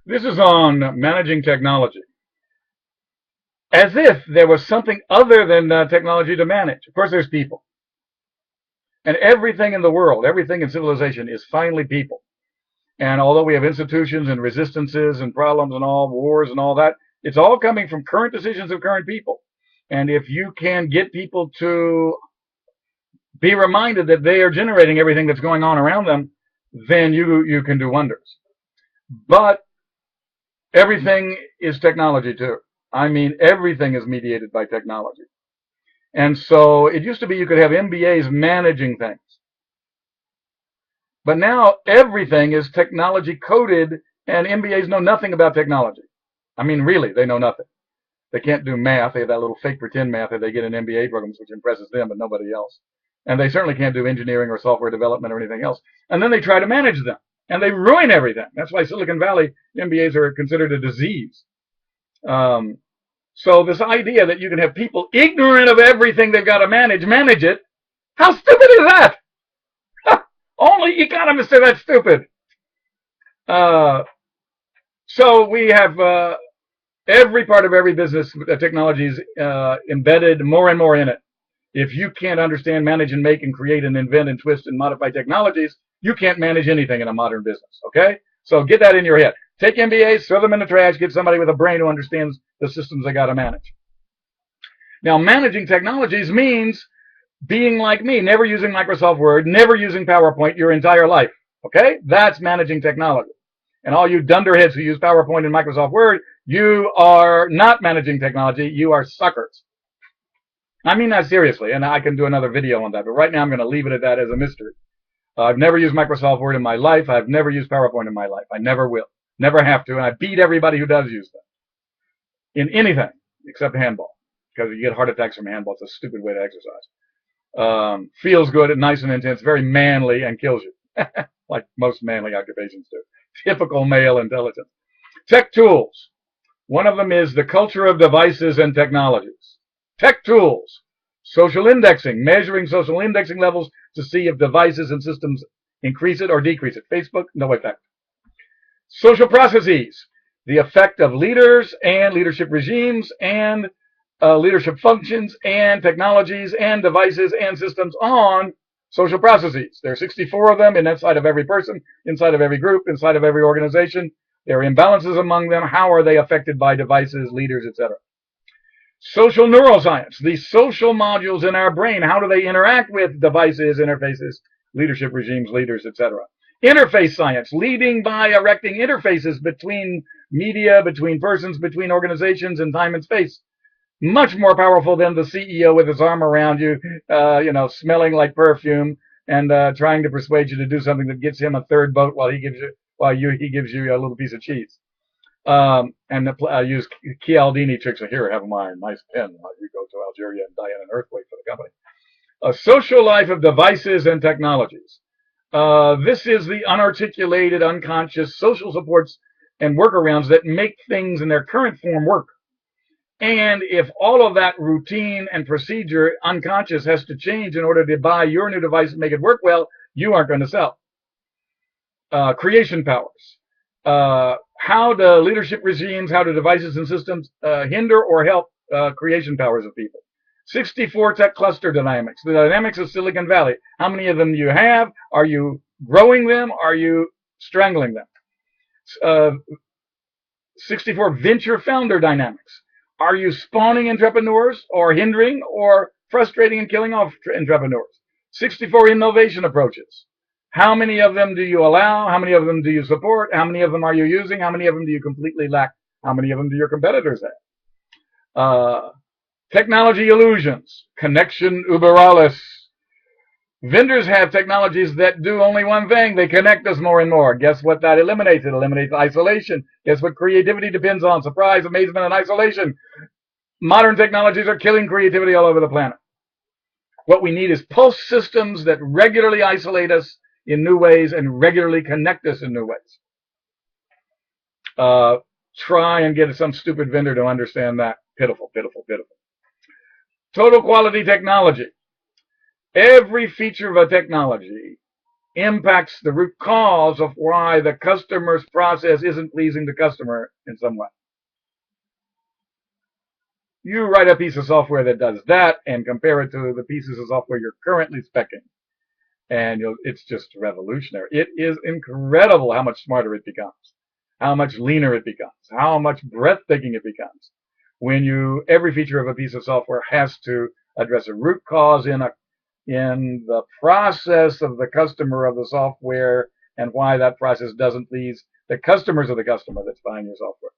This is on managing technology. As if there was something other than technology to manage. Of course, there's people. And everything in the world, everything in civilization is finally people. And although we have institutions and resistances and problems and all, wars and all that, it's all coming from current decisions of current people. And if you can get people to be reminded that they are generating everything that's going on around them, then you can do wonders. But everything is technology too. I mean, everything is mediated by technology. And so it used to be you could have MBAs managing things. But now everything is technology coded, and MBAs know nothing about technology. I mean, really, they know nothing. They can't do math. They have that little fake pretend math that they get in MBA programs, which impresses them, but nobody else. And they certainly can't do engineering or software development or anything else. And then they try to manage them, and they ruin everything. That's why Silicon Valley MBAs are considered a disease. So this idea that you can have people ignorant of everything they've got to manage it, how stupid is that? Only economists are that stupid. So we have every part of every business technology is embedded more and more in it. If you can't understand, manage, and make, and create, and invent, and twist, and modify technologies, you can't manage anything in a modern business, okay? So get that in your head. Take MBAs, throw them in the trash, get somebody with a brain who understands the systems they got to manage. Now, managing technologies means being like me, never using Microsoft Word, never using PowerPoint your entire life, okay? That's managing technology. And all you dunderheads who use PowerPoint and Microsoft Word, you are not managing technology, you are suckers. I mean that seriously, and I can do another video on that, but right now I'm going to leave it at that as a mystery. I've never used Microsoft Word in my life. I've never used PowerPoint in my life. I never will. Never have to, and I beat everybody who does use them. In anything, except handball, because you get heart attacks from handball. It's a stupid way to exercise. Feels good, nice and intense, very manly, and kills you, like most manly occupations do. Typical male intelligence. Tech tools. One of them is the culture of devices and technologies. Tech tools. Social indexing, measuring social indexing levels to see if devices and systems increase it or decrease it. Facebook, no effect. Social processes, the effect of leaders and leadership regimes and leadership functions and technologies and devices and systems on social processes. There are 64 of them inside of every person, inside of every group, inside of every organization. There are imbalances among them. How are they affected by devices, leaders, etc.? Social neuroscience, the social modules in our brain, how do they interact with devices, interfaces, leadership regimes, leaders, etc.? Interface science, leading by erecting interfaces between media, between persons, between organizations in time and space. Much more powerful than the CEO with his arm around you, smelling like perfume and trying to persuade you to do something that gets him a third vote while he gives you a little piece of cheese. And use Chialdini tricks. Here, have my nice pen while you go to Algeria and die in an earthquake for the company. A social life of devices and technologies. This is the unarticulated, unconscious social supports and workarounds that make things in their current form work. And if all of that routine and procedure, unconscious, has to change in order to buy your new device and make it work well, you aren't going to sell. Creation powers. How do leadership regimes, how do devices and systems hinder or help creation powers of people? 64 tech cluster dynamics, the dynamics of Silicon Valley. How many of them do you have? Are you growing them? Are you strangling them? 64 venture founder dynamics. Are you spawning entrepreneurs or hindering or frustrating and killing off entrepreneurs? 64 innovation approaches. How many of them do you allow? How many of them do you support? How many of them are you using? How many of them do you completely lack? How many of them do your competitors have? Technology illusions. Connection uberalles. Vendors have technologies that do only one thing. They connect us more and more. Guess what that eliminates? It eliminates isolation. Guess what creativity depends on? Surprise, amazement, and isolation. Modern technologies are killing creativity all over the planet. What we need is pulse systems that regularly isolate us in new ways and regularly connect us in new ways. Try and get some stupid vendor to understand that. Pitiful, pitiful, pitiful. Total quality technology. Every feature of a technology impacts the root cause of why the customer's process isn't pleasing the customer in some way. You write a piece of software that does that and compare it to the pieces of software you're currently speccing, and it's just revolutionary. It is incredible how much smarter it becomes, how much leaner it becomes, how much breathtaking it becomes when every feature of a piece of software has to address a root cause in the process of the customer of the software, and why that process doesn't please the customers of the customer that's buying your software.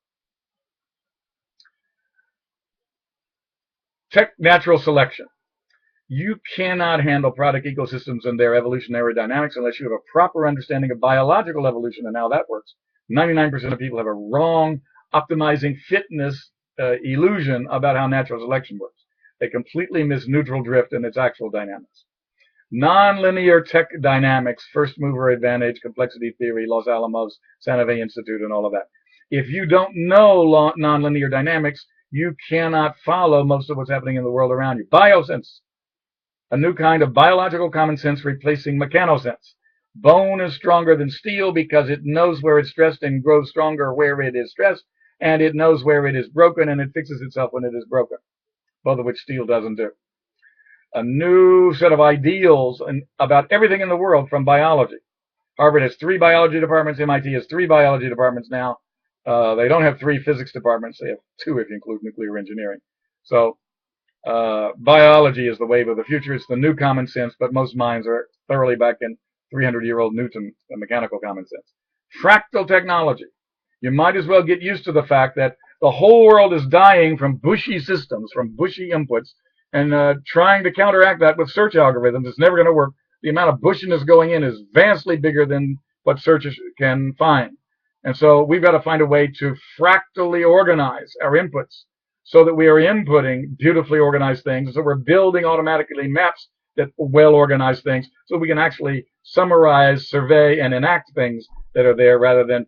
Natural selection. You cannot handle product ecosystems and their evolutionary dynamics unless you have a proper understanding of biological evolution and how that works. 99% of people have a wrong optimizing fitness illusion about how natural selection works. They completely miss neutral drift and its actual dynamics. Nonlinear tech dynamics, first mover advantage, complexity theory, Los Alamos, Santa Fe Institute, and all of that. If you don't know nonlinear dynamics, you cannot follow most of what's happening in the world around you. Biosense, a new kind of biological common sense replacing mechanosense. Bone is stronger than steel because it knows where it's stressed and grows stronger where it is stressed, and it knows where it is broken and it fixes itself when it is broken, both of which steel doesn't do. A new set of ideals about everything in the world from biology. Harvard has 3 biology departments. MIT has 3 biology departments now. They don't have 3 physics departments. They have 2 if you include nuclear engineering. So biology is the wave of the future. It's the new common sense, but most minds are thoroughly back in 300-year-old Newton mechanical common sense. Fractal technology. You might as well get used to the fact that the whole world is dying from bushy systems, from bushy inputs, and trying to counteract that with search algorithms. It's never going to work. The amount of bushiness going in is vastly bigger than what searches can find. And so we've got to find a way to fractally organize our inputs so that we are inputting beautifully organized things, so we're building automatically maps that well-organized things, so we can actually summarize, survey, and enact things that are there rather than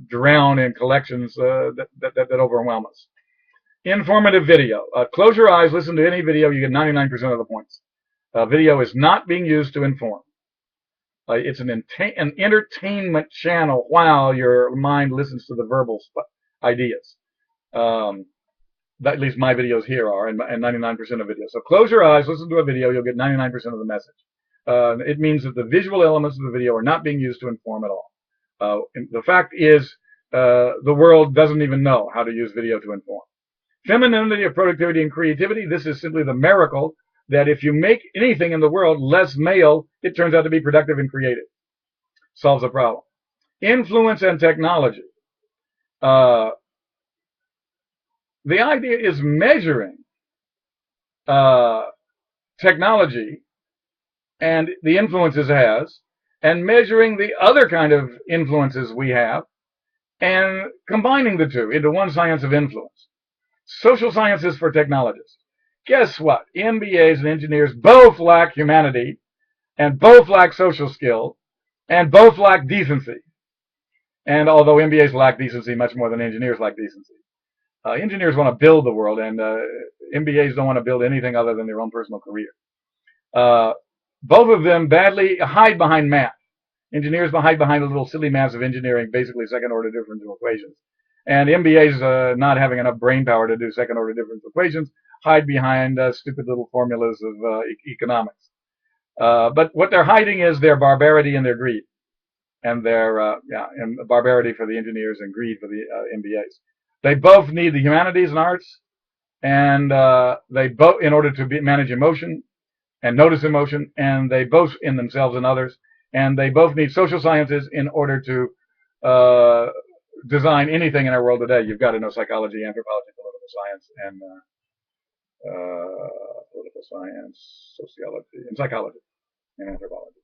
drown in collections that overwhelm us. Informative video. Close your eyes, listen to any video, you get 99% of the points. Video is not being used to inform. It's an entertainment channel while your mind listens to the verbal ideas. At least my videos here are, and 99% of videos. So close your eyes, listen to a video, you'll get 99% of the message. It means that the visual elements of the video are not being used to inform at all. The fact is, the world doesn't even know how to use video to inform. Femininity of productivity and creativity. This is simply the miracle that if you make anything in the world less male, it turns out to be productive and creative. Solves a problem. Influence and technology. The idea is measuring technology and the influences it has, and measuring the other kind of influences we have, and combining the two into one science of influence. Social sciences for technologists. Guess what? MBAs and engineers both lack humanity, and both lack social skill, and both lack decency. And although MBAs lack decency much more than engineers lack decency. Engineers want to build the world, and MBAs don't want to build anything other than their own personal career. Both of them badly hide behind math. Engineers hide behind the little silly maths of engineering, basically second-order differential equations. And MBAs, not having enough brain power to do second-order differential equations, hide behind stupid little formulas of economics. But what they're hiding is their barbarity and their greed, and and barbarity for the engineers and greed for the MBAs. They both need the humanities and arts, and they both, in order to manage emotion and notice emotion, and they both in themselves and others, and they both need social sciences in order to design anything in our world today. You've got to know psychology, anthropology, political science, and sociology, and psychology, and anthropology.